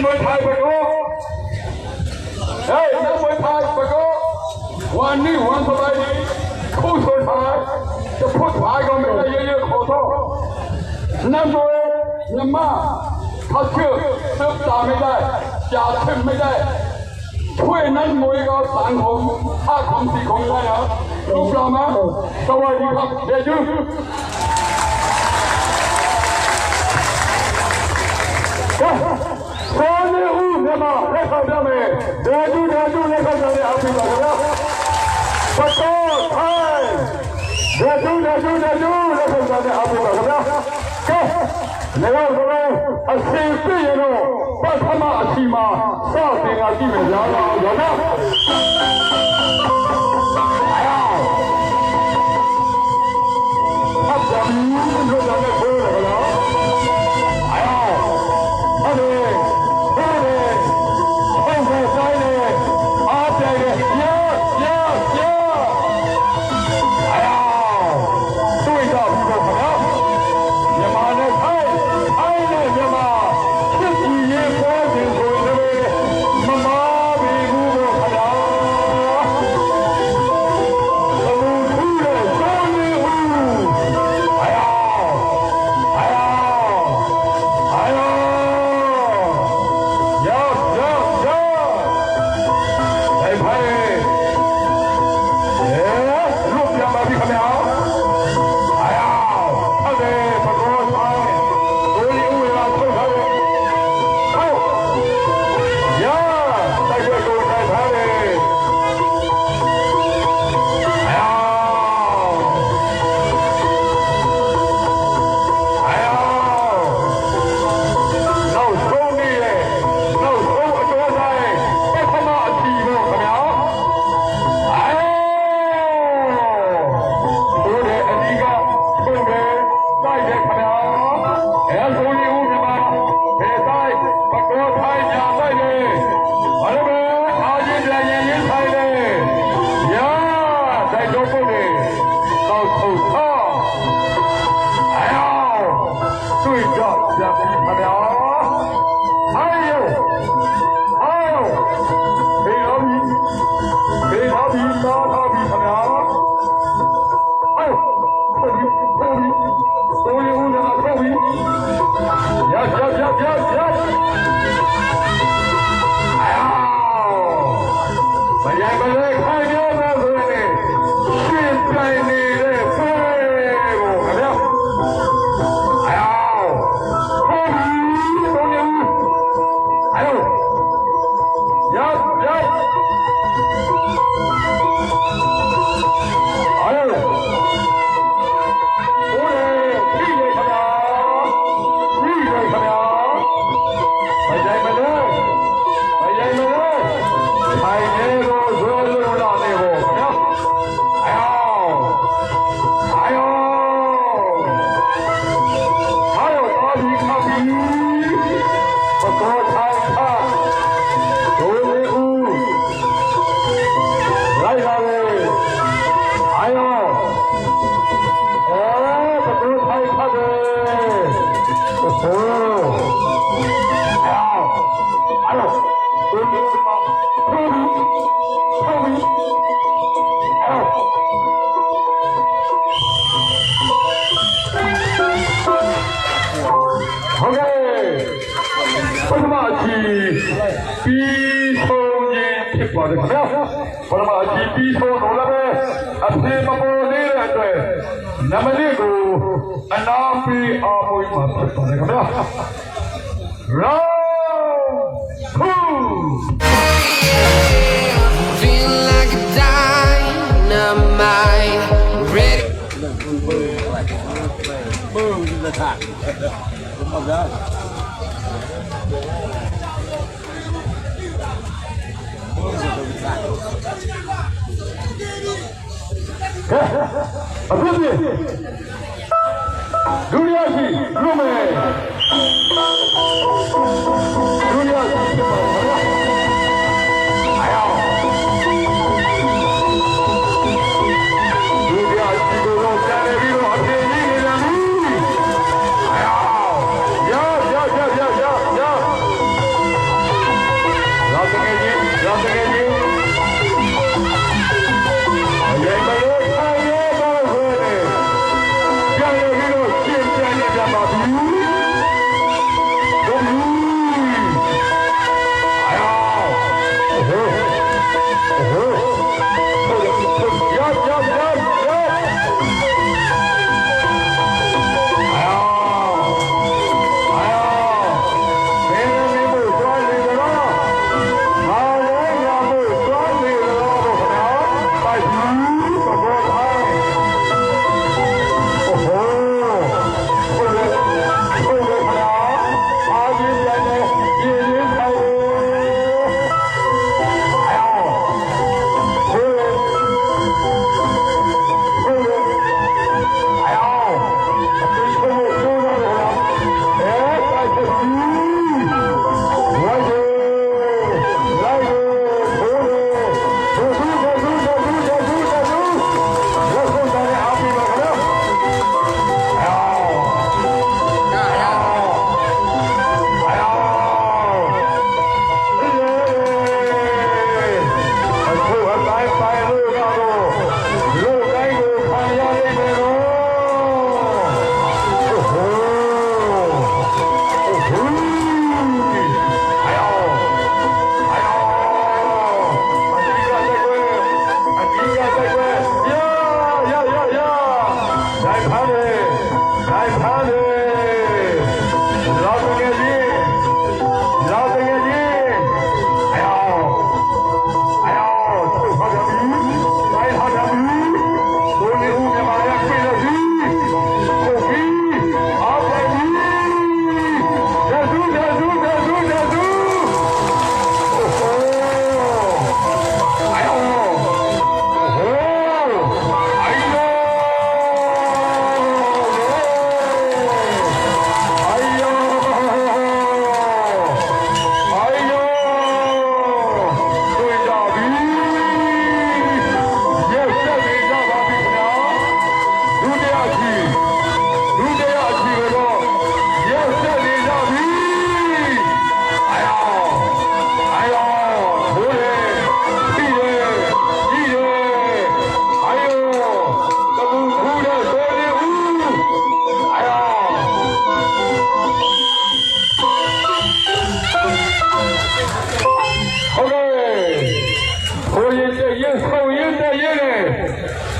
မွေးထိုင်ပကောဟဲ့နတ်မွေးထိုင်ပကောဝါနီဝန်ပလိုက်ခုဆိုထိုင်တဖို့ထိုင်ကောင်မရရခေါ်တော့နတ်မွေးညမเขาเชื่อเติบตาไม่ได้จ่าขึ้นไม่ได้ช่วยนั้นมวยก็สังคมถ้าคำสิของได้ครับรูปเราไหมสวัสดีครับเดี๋ยวยืนตอนนี้อู้เนี่ยมาเล่นเขาได้ไหมเดี๋ยวยืนเล่นเขาจะได้เอาไปก่อนนะปะโต้ไทยเดี๋ยวยืนเล่นเขาจะได้เอาไปก่อนนะနေတော့ဆိုတော့အစီအပြည့်ရတော့ပထမအစီမှာစတင်ကကြည့်မယ်ရောတော့ရောတော့အပ်ကြပြီလို့လည်းပြောတယ်ကောအဲ့ဒီဆိုင်နေအားပြည့်ရဲ့တွေ့တော့ပြီပေါ့ခင်ဗျာမြန်မာနဲ့နမလေးကိုအနာပေးအားမွေးမှာဖြစ်ပါတယ်ခင်ဗျာ Feel like a dynamite ready Boom to the top. Oh God. Duniyashi, Lume. Duniyashi, ayaw. Duniyashi, dolo jane biro hati ni nami. Ayaw. Ya.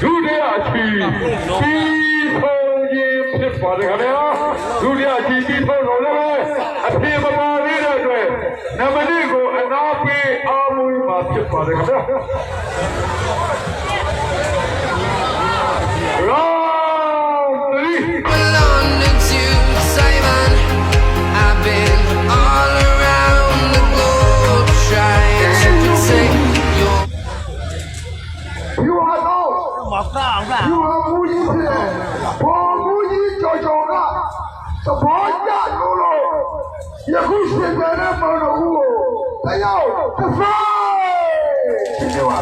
ဒုတိယအချီပြီးဆုံးခြင်းဖြစ်ပါတယ်ခင်ဗျာဒုတိယအချီပြီးဆုံးတော့လည်းအဖြစ်မပါသေးတဲ့အတွက်နံပါတ်1ကိုအနာပေးအားမွေးမှာဖြစ်ပါတယ်ခင်ဗျာbelonging to Simon. I've been all around the globe trying to take your. You are now. မကောင်းလား You are မူကြီးဖြစ်တယ်ဘောမူကြီးကြော်ကြော်ကသဘောကျလို့ယခုရှင်ပြတဲ့မောင်တော်ဦးကိုတရားတစ်ဖက်ရှင်ပြပါ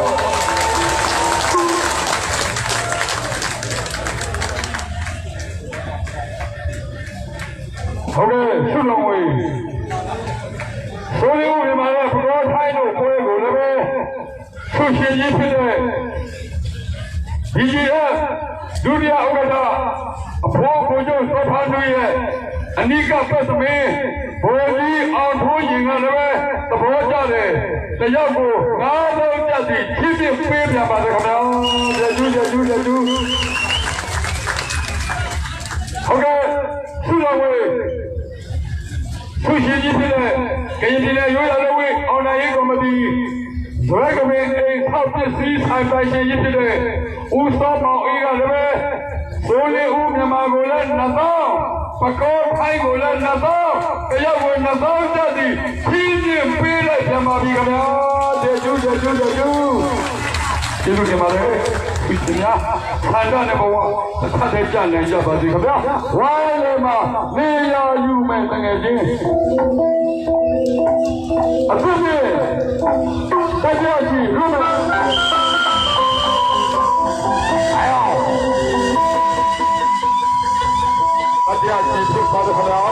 ဟုတ်ကဲ့ဆုလုံးဝေးဆိုလေးဦးဒီမှာလည်းဘုရားထိုင်းတို့ပွဲကိုလည်းပဲဆုရှင်ကြီးဖြစ်တဲ့ဒီကြီးကဒုတိယဥက္ကဋ္ဌအဖိုးကိုကျိုးစောဖားတို့ရဲ့အနိကပတ်သမင်းဘိုးကြီးအောင်ထိုးရင်ကလည်းသဘောကျတယ်တယောက်ကို9000ကျပ်စီချစ်ပြပေးပြန်ပါတယ်ခင်ဗျာကျေးဇူးဟုတ်ကဲ့ဆုတော်ဝေးဆုရှင်ကြီးဖြစ်တဲ့ကရင်ပြည်နယ်ရိုးရာလူဝေးအောင်နိုင်ရေးကော်မတီဇွဲကမင်းအိမ်ထောက်ပစ္စည်းဆိုင်ပိုင်ရှင်ကြီးဖြစ်တဲ့ဦးစောမောင်အေးကလည်းပဲဘိုးလေးဦးမြန်မာကိုလည်း2000ပကောထိုင်းကိုလည်း2000တယောက်ကို2000ကျပ်စီဖြည်းဖြည်းပေးလိုက်ပြန်ပါပြီခင်ဗျာကျေးဇူးတင်ပါတယ်ဒီနေ့ဆန္ဒနဲ့ဘဝတစ်ခါတည်းကြနိုင်ကြပါစေခင်ဗျာဝိုင်းလေမှာနေရယူမယ်တကယ်ချင်းအခုနေတရားကြီးရုံးမယ်တရားကြီးဖြစ်ပါတယ်ခင်ဗျာ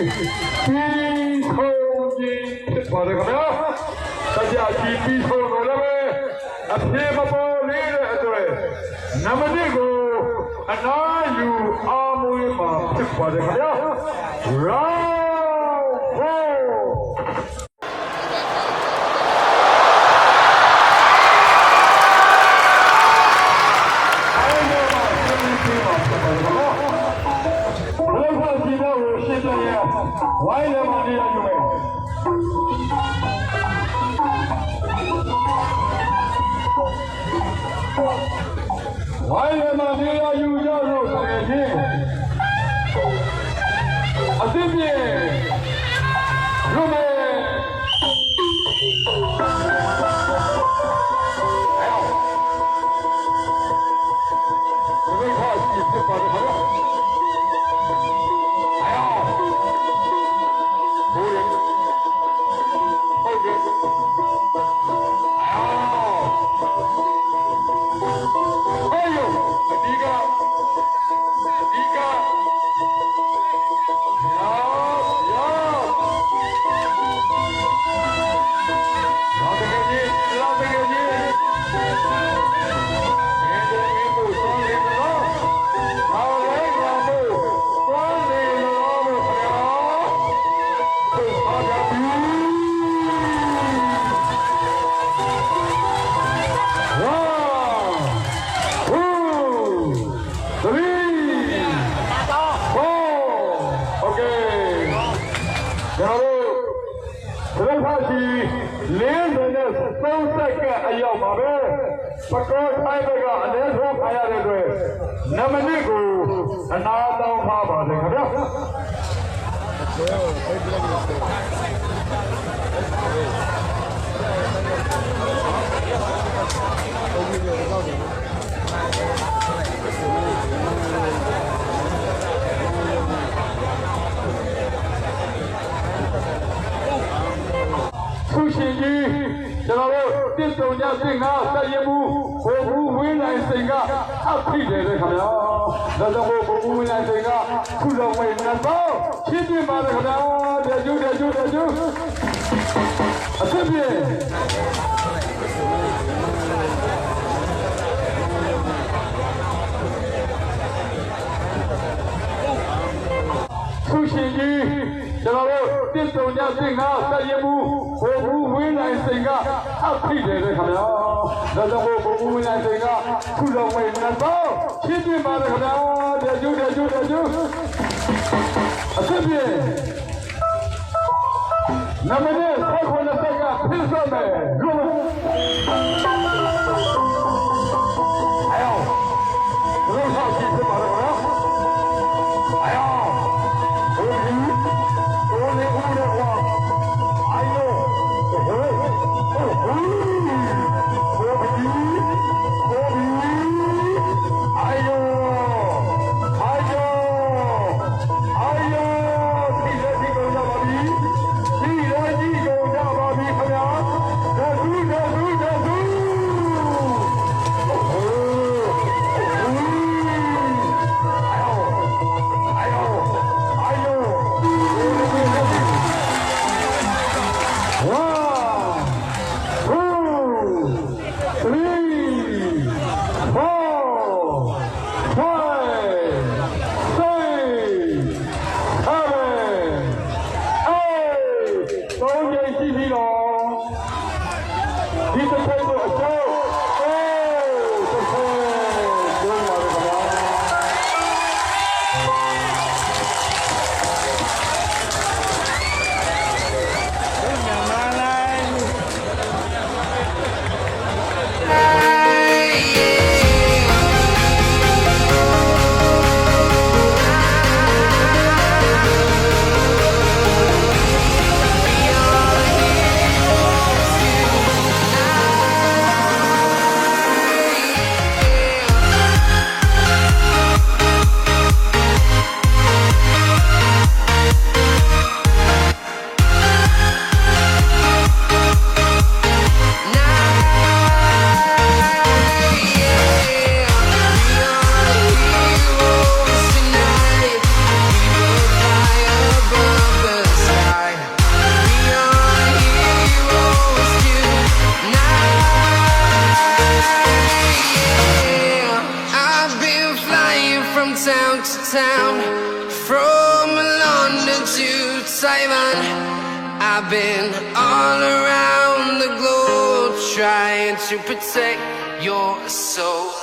ပြီးဆုံးခြင်းဖြစ်ပါတယ်ခင်ဗျာတရားကြီးပြီးဆုံးတော့လည်းအပြေမပေါ်လေးတဲ့အတွက်နမတိကိုအနာယူအားမွေးမှာဖြစ်ပါတယ်ခင်ဗျာ Round 4 ဝိုင်းလည်းမနေရယူမယ်ဝိုင်းလည်းမနေရယူကြလို့ဆိုရင်ချင်းအသစ်ပြေလူမဲဘယ်လိုဖြစ်ဖြစ်ပါလဲခင်ဗျာပကောထိုင်းဘက်ကအလဲဆုံးခါရတဲ့အတွက်နမနစ်ကိုအနာတောင်းထားပါတယ်ခင်ဗျာသူရှင်ကြီးကျွန်တော်တို့တစ်စုံကြစင်ကဆက်ရမှုဘုံဘူးဝင်းနိုင်စိန်ကအဖြစ်တယ်လေခင်ဗျာဒါကြောင့်ဘုံဘူးဝင်းနိုင်စိန်ကခုလုံးမိတ်နဲ့တော့ချင်းပြပါလေခင်ဗျာတကျူးအဖြစ်ပြေသူရှင်ကြီးကျွန်တော်တို့တစ်စုံကြစင်ကဆက်ရမှုဘုံဘူးဝင်းနိုင်စိန်ကအဖြစ်တယ်လေခင်ဗျာဒါကြောင့်ဘုံဘူးဝင်းနိုင်စိန်ကခုလုံးမိတ်နဲ့တော့ချင်းပြပါလေခင်ဗျာတကျူးအဖြစ်ပြေနမနဲ့ဆက်ခွင့်နဲ့ဆက်ကဖြစ်စမယ်လူအယောဘယ်လိုဆောက်ကြည့်ပြပါတော့နော်အယောဘယ်လိုလဲဦးရကွာအယောဟိုးအယောဒီလိုကြီးကုန်ကြပါပြီခင်ဗျာ town, from London to Taiwan. I've been all around the globe trying to protect your soul.